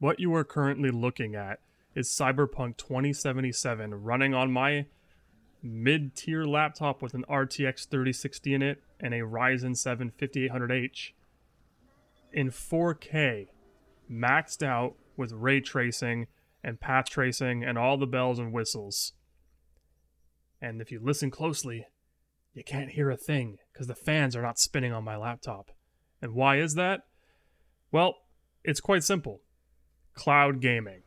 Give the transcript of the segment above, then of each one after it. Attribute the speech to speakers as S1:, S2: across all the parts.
S1: What you are currently looking at is Cyberpunk 2077 running on my mid-tier laptop with an RTX 3060 in it and a Ryzen 7 5800H in 4K, maxed out with ray tracing and path tracing and all the bells and whistles. And if you listen closely, you can't hear a thing because the fans are not spinning on my laptop. And why is that? Well, it's quite simple. Cloud gaming.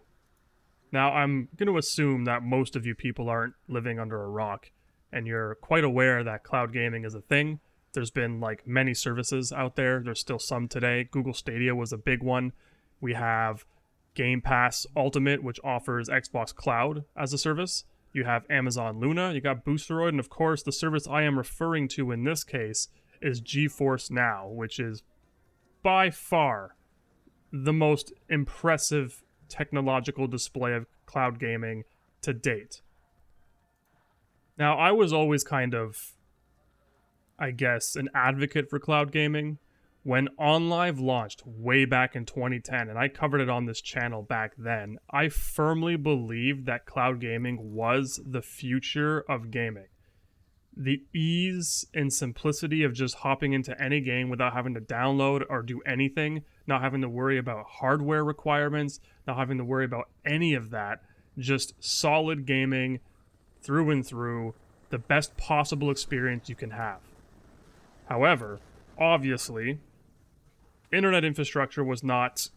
S1: Now, I'm going to assume that most of you people aren't living under a rock, and you're quite aware that cloud gaming is a thing. There's been like many services out there. There's still some today. Google Stadia was a big one. We have Game Pass Ultimate, which offers Xbox Cloud as a service. You have Amazon Luna, you got Boosteroid, and of course, the service I am referring to in this case is GeForce Now, which is by far the most impressive technological display of cloud gaming to date. Now, I was always kind of, I guess, an advocate for cloud gaming when OnLive launched way back in 2010, and I covered it on this channel back then. I firmly believed that cloud gaming was the future of gaming. The ease and simplicity of just hopping into any game without having to download or do anything, not having to worry about hardware requirements, not having to worry about any of that, just solid gaming through and through, the best possible experience you can have. However, obviously, internet infrastructure was not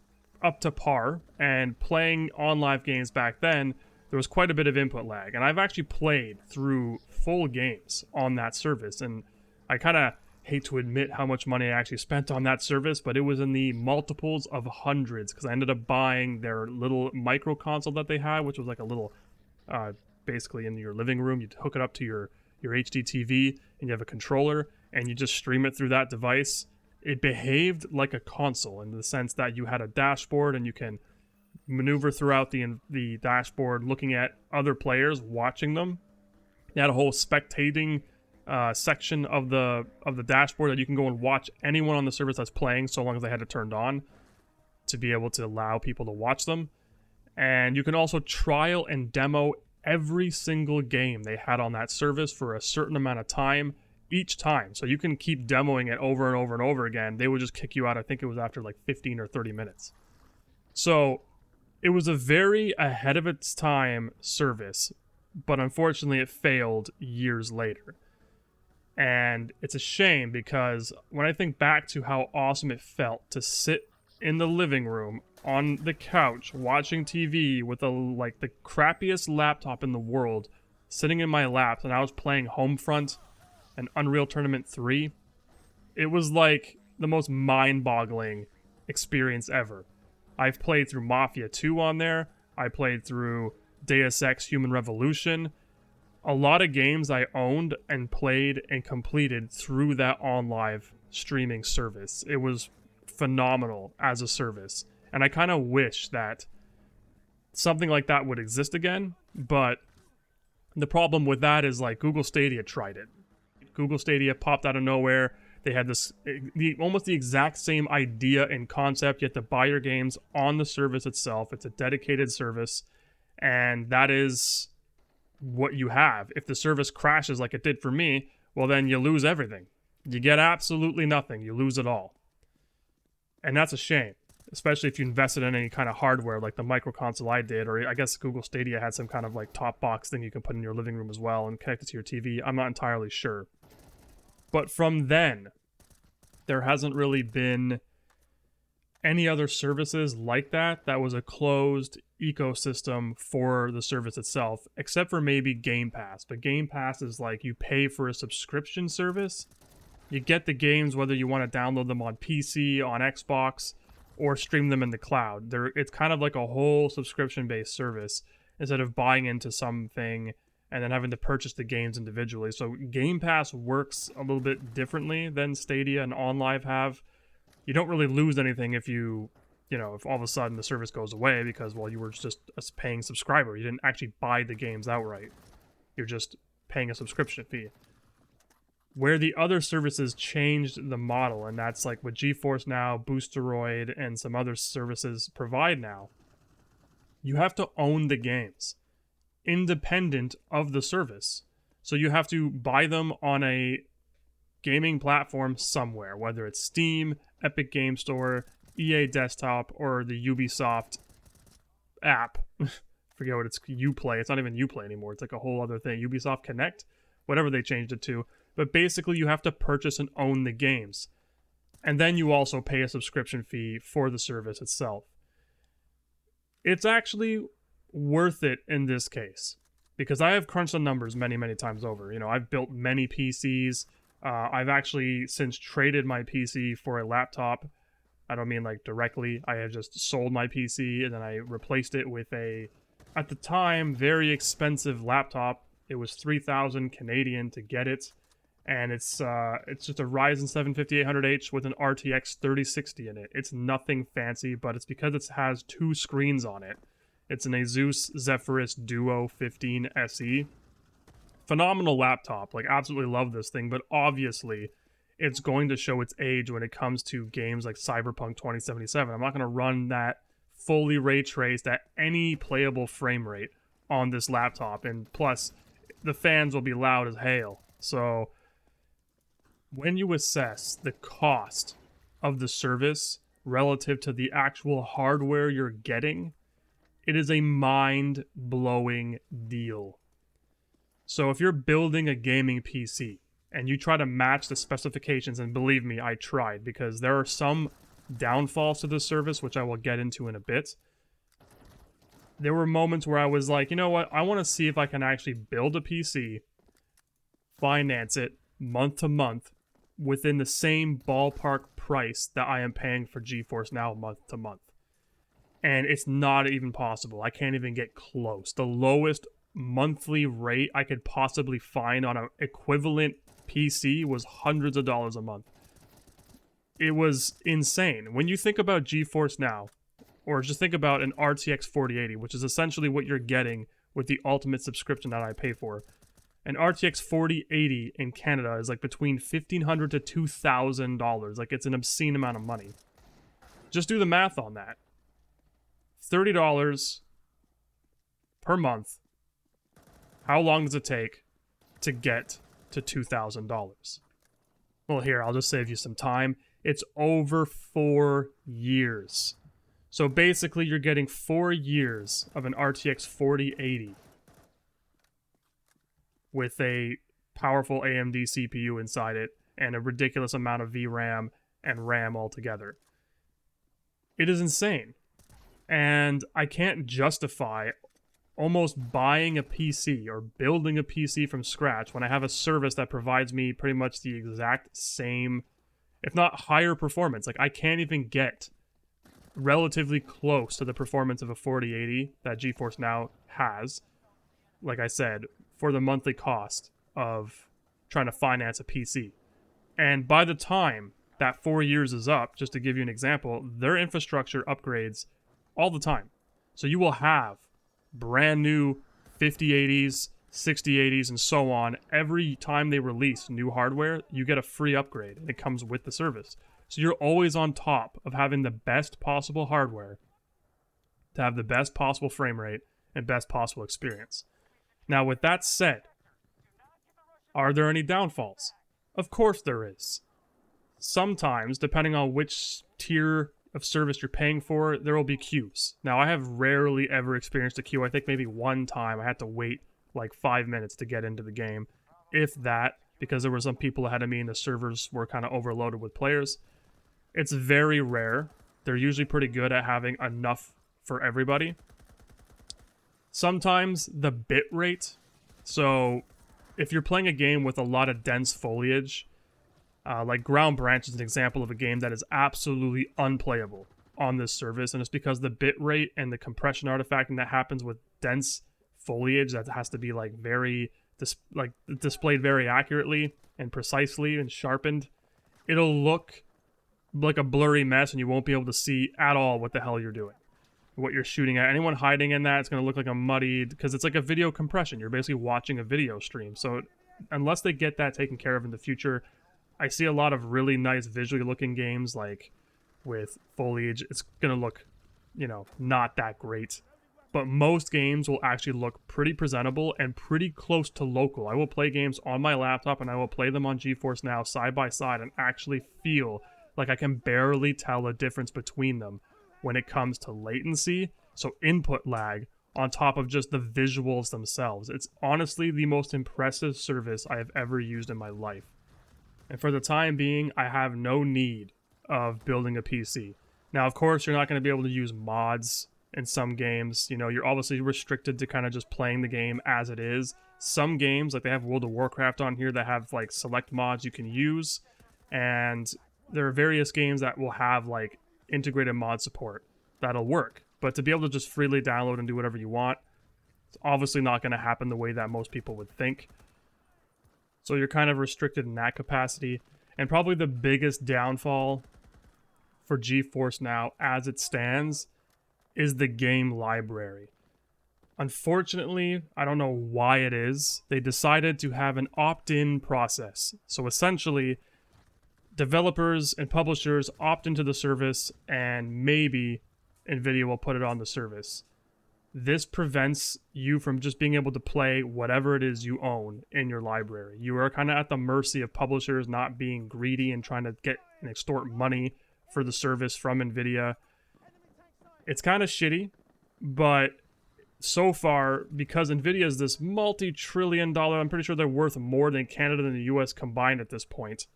S1: up to par, and playing OnLive games back then, there was quite a bit of input lag. And I've actually played through full games on that service, and I kind of hate to admit how much money I actually spent on that service, but it was in the multiples of hundreds, because I ended up buying their little micro console that they had, which was like a little, basically in your living room. You'd hook it up to your HD TV, and you have a controller, and you just stream it through that device. It behaved like a console in the sense that you had a dashboard, and you can maneuver throughout the dashboard, looking at other players, watching them. They had a whole spectating section of the dashboard that you can go and watch anyone on the service that's playing, so long as they had it turned on to be able to allow people to watch them. And you can also trial and demo every single game they had on that service for a certain amount of time each time. So you can keep demoing it over and over and over again. They would just kick you out. I think it was after like 15 or 30 minutes. So it was a very ahead of its time service, but unfortunately it failed years later. And it's a shame, because when I think back to how awesome it felt to sit in the living room on the couch watching TV with the crappiest laptop in the world sitting in my lap, and I was playing Homefront and Unreal Tournament 3, it was like the most mind-boggling experience ever. I've played through Mafia 2 on there. I played through Deus Ex Human Revolution. A lot of games I owned and played and completed through that OnLive streaming service. It was phenomenal as a service. And I kind of wish that something like that would exist again. But the problem with that is, like, Google Stadia tried it. Google Stadia popped out of nowhere. They had this almost the exact same idea and concept. You have to buy your games on the service itself. It's a dedicated service, and that is what you have. If the service crashes like it did for me, well, then you lose everything. You get absolutely nothing. You lose it all. And that's a shame, especially if you invested in any kind of hardware like the micro console I did, or I guess Google Stadia had some kind of like top box thing you can put in your living room as well and connect it to your TV. I'm not entirely sure. But from then, there hasn't really been any other services like that was a closed ecosystem for the service itself, except for maybe Game Pass. But Game Pass is like you pay for a subscription service. You get the games whether you want to download them on PC, on Xbox, or stream them in the cloud. It's kind of like a whole subscription-based service instead of buying into something and then having to purchase the games individually. So Game Pass works a little bit differently than Stadia and OnLive have. You don't really lose anything if if all of a sudden the service goes away, because, well, you were just a paying subscriber. You didn't actually buy the games outright. You're just paying a subscription fee. Where the other services changed the model, and that's like what GeForce Now, Boosteroid, and some other services provide now, You have to own the games, independent of the service. So you have to buy them on a gaming platform somewhere, whether it's Steam, Epic Game Store, EA Desktop, or the Ubisoft app. Forget what it's Uplay. It's not even Uplay anymore. It's like a whole other thing. Ubisoft Connect, whatever they changed it to. But basically, you have to purchase and own the games. And then you also pay a subscription fee for the service itself. It's actually worth it in this case, because I have crunched the numbers many, many times over. You know, I've built many PCs. I've actually since traded my PC for a laptop. I don't mean like directly. I have just sold my PC and then I replaced it with a, at the time, very expensive laptop. It was 3,000 Canadian to get it. And it's just a Ryzen 7 5800H with an RTX 3060 in it. It's nothing fancy, but it's because it has 2 screens on it. It's an Asus Zephyrus Duo 15 SE. Phenomenal laptop. Like, absolutely love this thing, but obviously it's going to show its age when it comes to games like Cyberpunk 2077. I'm not going to run that fully ray traced at any playable frame rate on this laptop, and plus the fans will be loud as hail. So when you assess the cost of the service relative to the actual hardware you're getting, it is a mind-blowing deal. So if you're building a gaming PC and you try to match the specifications, and believe me, I tried, because there are some downfalls to this service, which I will get into in a bit. There were moments where I was like, you know what, I want to see if I can actually build a PC, finance it month to month, within the same ballpark price that I am paying for GeForce Now month to month. And it's not even possible. I can't even get close. The lowest monthly rate I could possibly find on an equivalent PC was hundreds of dollars a month. It was insane. When you think about GeForce Now, or just think about an RTX 4080, which is essentially what you're getting with the ultimate subscription that I pay for. An RTX 4080 in Canada is like between $1,500 to $2,000. Like, it's an obscene amount of money. Just do the math on that. $30 per month. How long does it take to get to $2,000? Well, here, I'll just save you some time. It's over 4 years. So basically, you're getting 4 years of an RTX 4080 with a powerful AMD CPU inside it and a ridiculous amount of VRAM and RAM altogether. It is insane. And I can't justify almost buying a PC or building a PC from scratch when I have a service that provides me pretty much the exact same, if not higher performance. Like, I can't even get relatively close to the performance of a 4080 that GeForce Now has, like I said, for the monthly cost of trying to finance a PC. And by the time that 4 years is up, just to give you an example, their infrastructure upgrades all the time. So you will have brand new 5080s, 6080s, and so on. Every time they release new hardware, you get a free upgrade, and it comes with the service. So you're always on top of having the best possible hardware to have the best possible frame rate and best possible experience. Now, with that said, are there any downfalls? Of course there is. Sometimes, depending on which tier of service you're paying for, there will be queues. Now, I have rarely ever experienced a queue. I think maybe one time I had to wait like 5 minutes to get into the game, if that, because there were some people ahead of me and the servers were kind of overloaded with players. It's very rare. They're usually pretty good at having enough for everybody. Sometimes the bit rate, so if you're playing a game with a lot of dense foliage, like Ground Branch is an example of a game that is absolutely unplayable on this service, and it's because the bit rate and the compression artifacting that happens with dense foliage that has to be like very displayed very accurately and precisely and sharpened. It'll look like a blurry mess, and you won't be able to see at all what the hell you're doing, what you're shooting at. Anyone hiding in that, it's going to look like a muddied, because it's like a video compression. You're basically watching a video stream. So unless they get that taken care of in the future, I see a lot of really nice visually looking games like with foliage. It's going to look, you know, not that great. but most games will actually look pretty presentable and pretty close to local. I will play games on my laptop and I will play them on GeForce Now side by side and actually feel like I can barely tell a difference between them when it comes to latency, so input lag, on top of just the visuals themselves. It's honestly the most impressive service I have ever used in my life. And for the time being, I have no need of building a PC. Now, of course, you're not going to be able to use mods in some games. You know, you're obviously restricted to kind of just playing the game as it is. Some games, like they have World of Warcraft on here that have like select mods you can use. And there are various games that will have like integrated mod support that'll work. But to be able to just freely download and do whatever you want, it's obviously not going to happen the way that most people would think. So you're kind of restricted in that capacity. And probably the biggest downfall for GeForce Now as it stands is the game library. Unfortunately, I don't know why it is, they decided to have an opt-in process. So essentially, developers and publishers opt into the service and maybe NVIDIA will put it on the service. This prevents you from just being able to play whatever it is you own in your library. You are kind of at the mercy of publishers not being greedy and trying to get and extort money for the service from NVIDIA. It's kind of shitty, but so far, because NVIDIA is this multi-trillion dollar, I'm pretty sure they're worth more than Canada and the US combined at this point,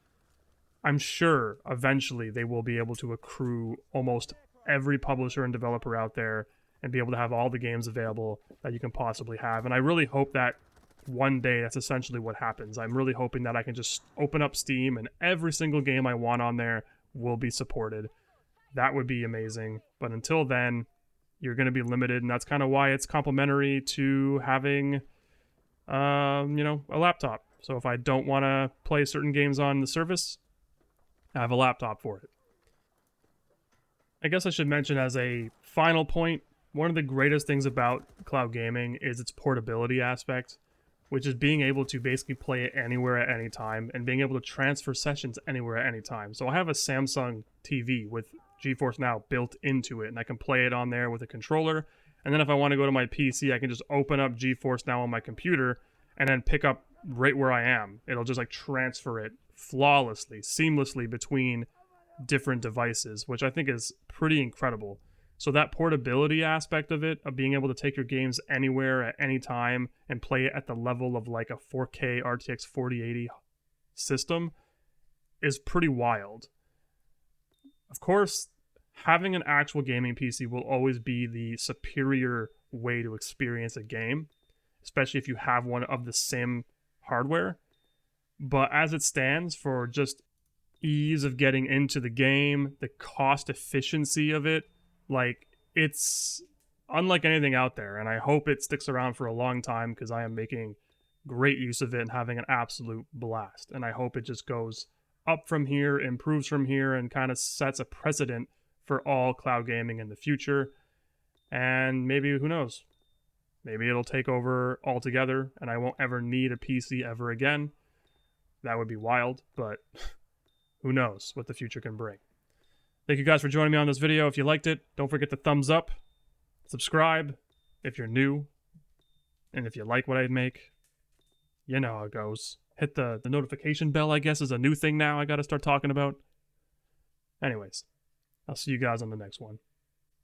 S1: I'm sure eventually they will be able to accrue almost every publisher and developer out there and be able to have all the games available that you can possibly have. And I really hope that one day that's essentially what happens. I'm really hoping that I can just open up Steam and every single game I want on there will be supported. That would be amazing. But until then, you're going to be limited, and that's kind of why it's complementary to having, a laptop. So if I don't want to play certain games on the service, I have a laptop for it. I guess I should mention as a final point, one of the greatest things about cloud gaming is its portability aspect, which is being able to basically play it anywhere at any time and being able to transfer sessions anywhere at any time. So I have a Samsung TV with GeForce Now built into it, and I can play it on there with a controller. And then if I want to go to my PC, I can just open up GeForce Now on my computer and then pick up right where I am. It'll just like transfer it flawlessly, seamlessly between different devices, which I think is pretty incredible. So that portability aspect of it, of being able to take your games anywhere at any time and play it at the level of like a 4K RTX 4080 system, is pretty wild. Of course, having an actual gaming PC will always be the superior way to experience a game, especially if you have one of the same hardware. But as it stands, for just ease of getting into the game, the cost efficiency of it, like, it's unlike anything out there, and I hope it sticks around for a long time because I am making great use of it and having an absolute blast. And I hope it just goes up from here, improves from here, and kind of sets a precedent for all cloud gaming in the future. And maybe, who knows, maybe it'll take over altogether and I won't ever need a PC ever again. That would be wild, but who knows what the future can bring. Thank you guys for joining me on this video. If you liked it, don't forget to thumbs up, subscribe if you're new, and if you like what I make, you know how it goes. Hit the notification bell, I guess, is a new thing now I gotta start talking about. Anyways, I'll see you guys on the next one.